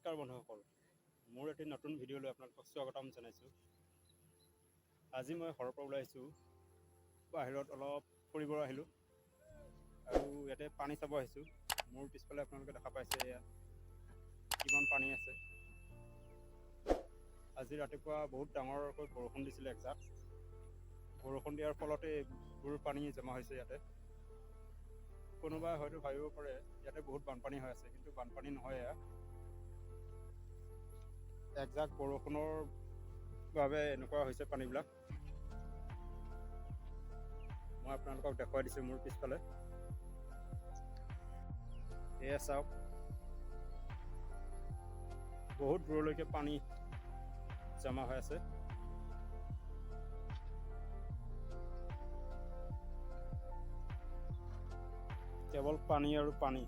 নমস্কাৰ বন্ধুসকল, মোৰ এটি নতুন ভিডিঅ'লৈ আপোনালোকক স্বাগতম জনাইছোঁ। আজি মই ঘৰৰ পৰা ওলাই আহিছোঁ, বাহিৰত অলপ ফুৰিব আহিলোঁ আৰু ইয়াতে পানী চাব আহিছোঁ। মোৰ পিছফালে আপোনালোকে দেখা পাইছে এয়া কিমান পানী আছে। আজি ৰাতিপুৱা বহুত ডাঙৰকৈ বৰষুণ দিছিলে একজাক। বৰষুণ দিয়াৰ ফলতে এইবোৰ পানী জমা হৈছে ইয়াতে। কোনোবাই হয়তো ভাবিব পাৰে ইয়াতে বহুত বানপানী হৈ আছে, কিন্তু বানপানী নহয়। এয়া একজাক বৰষুণৰ বাবে এনেকুৱা হৈছে পানীবিলাক। মই আপোনালোকক দেখুৱাই দিছোঁ মোৰ পিছফালে। এয়া চাওক, বহুত দূৰলৈকে পানী জমা হৈ আছে। কেৱল পানী আৰু পানী।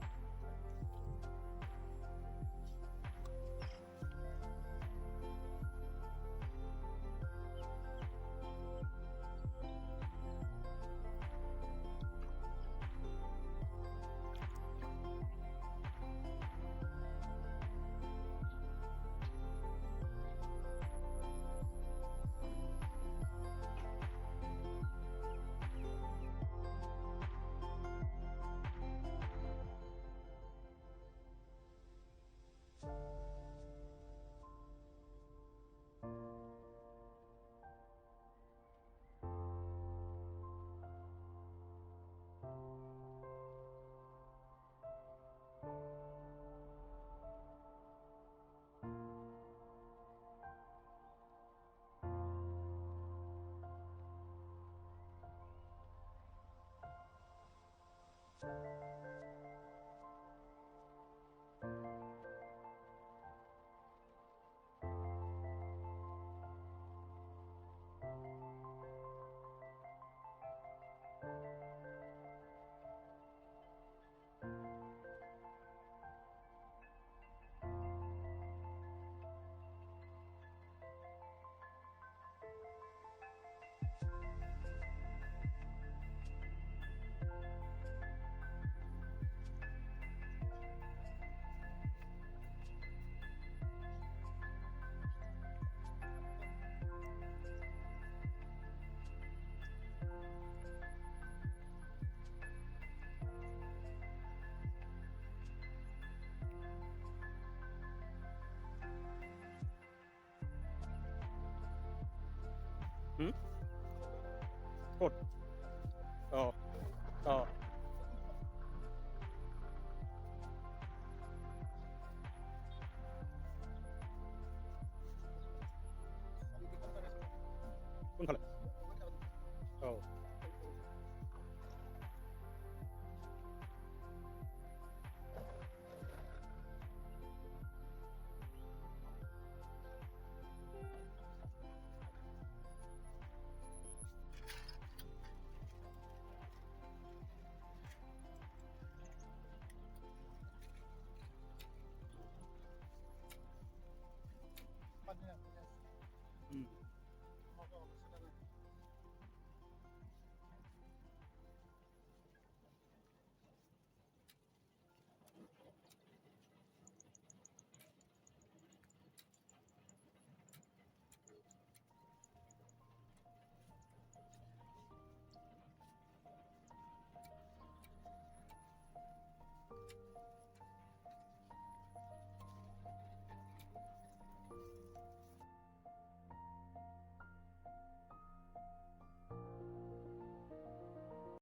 ক'ত?